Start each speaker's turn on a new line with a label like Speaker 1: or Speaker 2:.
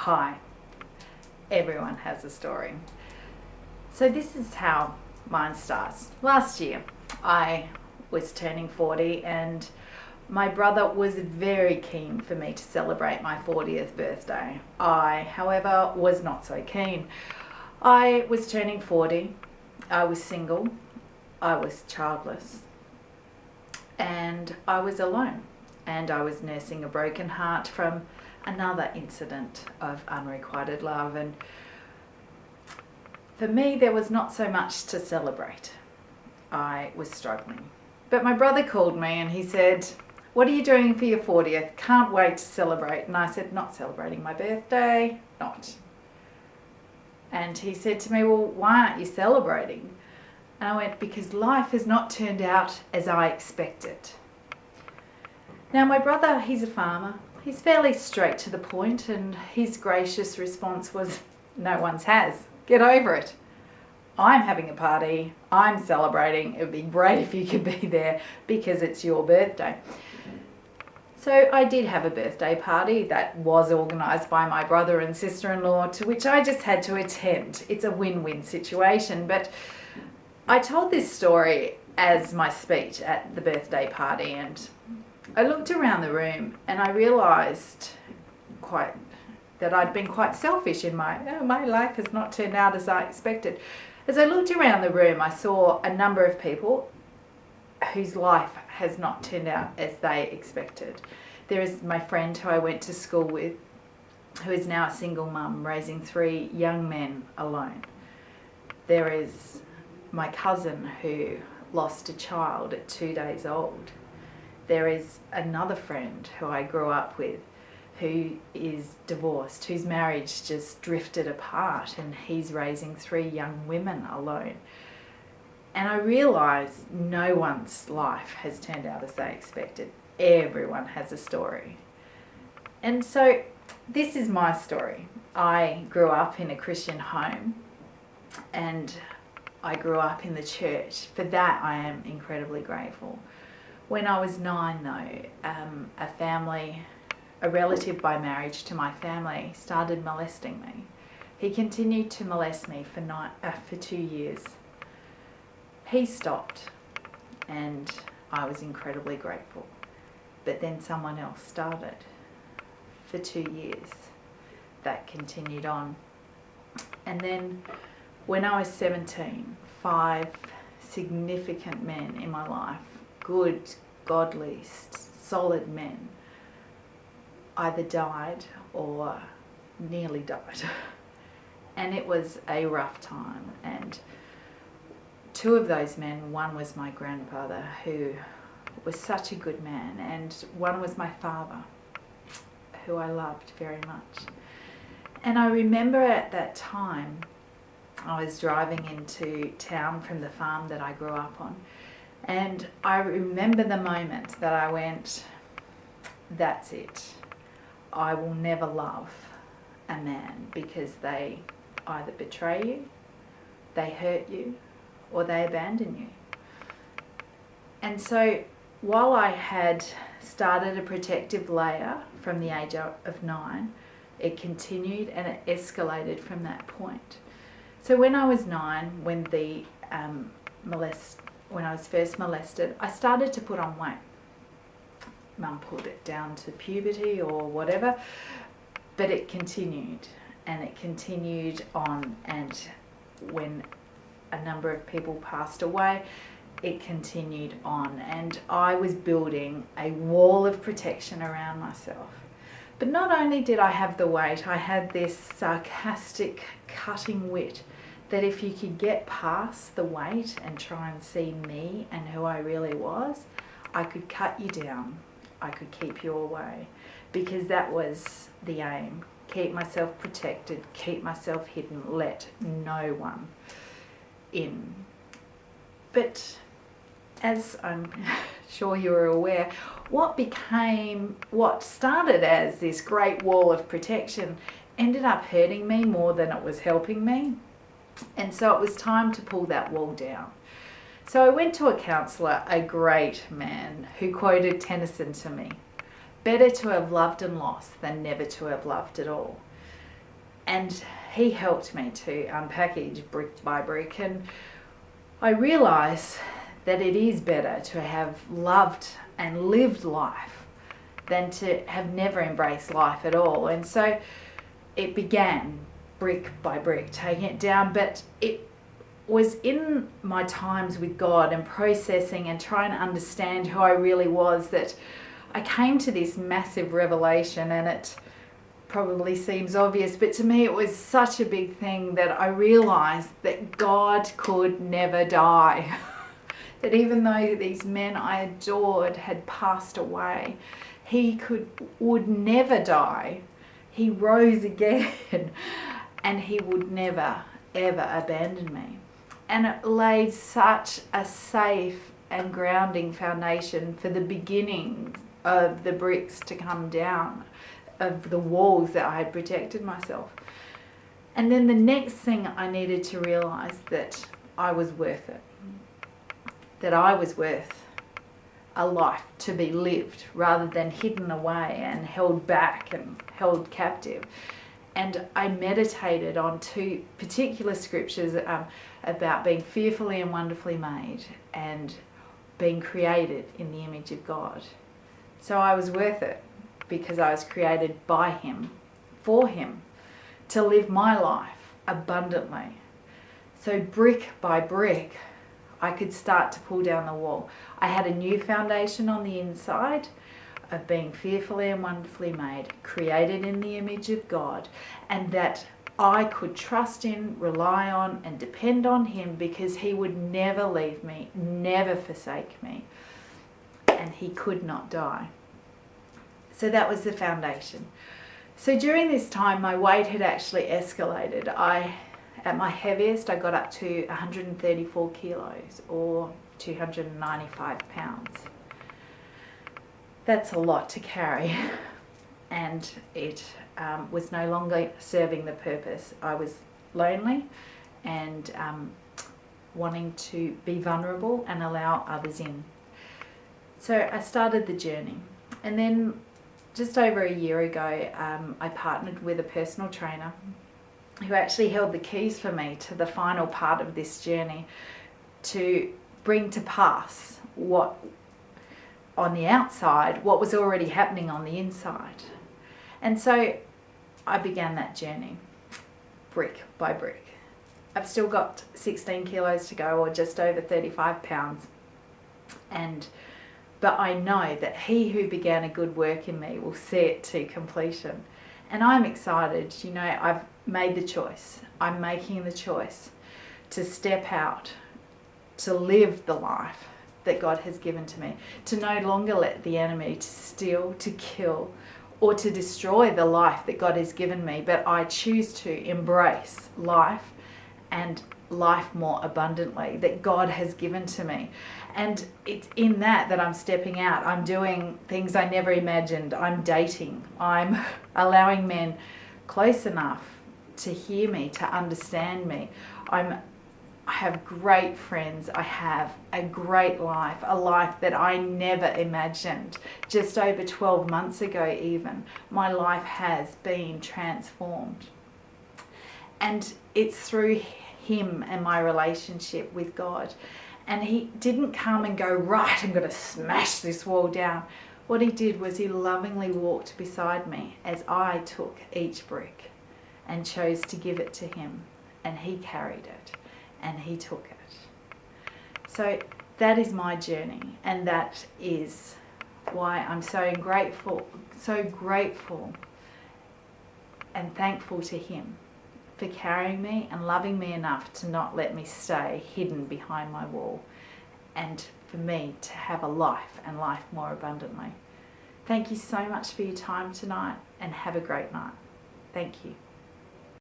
Speaker 1: Hi, everyone has a story. So this is how mine starts. Last year I was turning 40 and my brother was very keen for me to celebrate my 40th birthday. I, however, was not so keen. I was turning 40, I was single, I was childless, and I was alone. And I was nursing a broken heart from another incident of unrequited love. And for me, there was not so much to celebrate. I was struggling. But my brother called me and he said, "What are you doing for your 40th? Can't wait to celebrate." And I said, "Not celebrating my birthday, not." And he said to me, "Well, why aren't you celebrating?" And I went, "Because life has not turned out as I expected." Now my brother, he's a farmer. He's fairly straight to the point, and his gracious response was, "No one's has. Get over it. I'm having a party. I'm celebrating. It would be great if you could be there because it's your birthday." So I did have a birthday party that was organised by my brother and sister-in-law, to which I just had to attend. It's a win-win situation. But I told this story as my speech at the birthday party, and I looked around the room and I realised that I'd been quite selfish in my life has not turned out as I expected. As I looked around the room, I saw a number of people whose life has not turned out as they expected. There is my friend who I went to school with, who is now a single mum raising 3 young men alone. There is my cousin who lost a child at 2 days old. There is another friend who I grew up with who is divorced, whose marriage just drifted apart, and he's raising 3 young women alone. And I realised no one's life has turned out as they expected. Everyone has a story. And so this is my story. I grew up in a Christian home and I grew up in the church. For that I am incredibly grateful. When I was 9 though, a relative by marriage to my family started molesting me. He continued to molest me for 2 years. He stopped and I was incredibly grateful. But then someone else started for 2 years. That continued on. And then when I was 17, 5 significant men in my life, good, godly, solid men, either died or nearly died. And it was a rough time. And 2 of those men, one was my grandfather, who was such a good man, and one was my father, who I loved very much. And I remember at that time, I was driving into town from the farm that I grew up on, and I remember the moment that I went, "That's it. I will never love a man because they either betray you, they hurt you, or they abandon you." And so while I had started a protective layer from the age of 9, it continued and it escalated from that point. So when I was 9, when I was first molested, I started to put on weight. Mum pulled it down to puberty or whatever, but it continued and it continued on, and when a number of people passed away, it continued on, and I was building a wall of protection around myself. But not only did I have the weight, I had this sarcastic, cutting wit that if you could get past the weight and try and see me and who I really was, I could cut you down. I could keep you away, because that was the aim. Keep myself protected, keep myself hidden, let no one in. But as I'm sure you're aware, what started as this great wall of protection ended up hurting me more than it was helping me. And so it was time to pull that wall down. So I went to a counsellor, a great man, who quoted Tennyson to me: "Better to have loved and lost than never to have loved at all." And he helped me to unpackage brick by brick, and I realised that it is better to have loved and lived life than to have never embraced life at all. And so it began brick by brick, taking it down, but it was in my times with God and processing and trying to understand who I really was that I came to this massive revelation. And it probably seems obvious, but to me it was such a big thing that I realized that God could never die. That even though these men I adored had passed away, he would never die. He rose again, and he would never ever abandon me. And it laid such a safe and grounding foundation for the beginning of the bricks to come down, of the walls that I had protected myself. And then the next thing I needed to realize that I was worth it. That I was worth a life to be lived rather than hidden away and held back and held captive. And I meditated on two particular scriptures about being fearfully and wonderfully made and being created in the image of God. So I was worth it because I was created by him, for him, to live my life abundantly. So brick by brick, I could start to pull down the wall. I had a new foundation on the inside of being fearfully and wonderfully made, created in the image of God, and that I could trust in, rely on, and depend on him because he would never leave me, never forsake me, and he could not die. So that was the foundation. So during this time, my weight had actually escalated. At my heaviest, I got up to 134 kilos or 295 pounds. That's a lot to carry, and it was no longer serving the purpose. I was lonely and wanting to be vulnerable and allow others in. So I started the journey, and then just over a year ago, I partnered with a personal trainer who actually held the keys for me to the final part of this journey to bring to pass what on the outside, what was already happening on the inside. And so I began that journey, brick by brick. I've still got 16 kilos to go, or just over 35 pounds. But I know that he who began a good work in me will see it to completion. And I'm excited. You know, I've made the choice. I'm making the choice to step out, to live the life that God has given to me, to no longer let the enemy to steal, to kill, or to destroy the life that God has given me, but I choose to embrace life and life more abundantly that God has given to me. And it's in that I'm stepping out. I'm doing things I never imagined. I'm dating. I'm allowing men close enough to hear me, to understand me. I have great friends. I have a great life, a life that I never imagined. Just over 12 months ago even, my life has been transformed. And it's through him and my relationship with God. And he didn't come and go, right, I'm going to smash this wall down. What he did was he lovingly walked beside me as I took each brick and chose to give it to him. And he carried it and he took it. So that is my journey, and that is why I'm so grateful and thankful to him for carrying me and loving me enough to not let me stay hidden behind my wall, and for me to have a life and life more abundantly. Thank you so much for your time tonight, and have a great night. Thank you.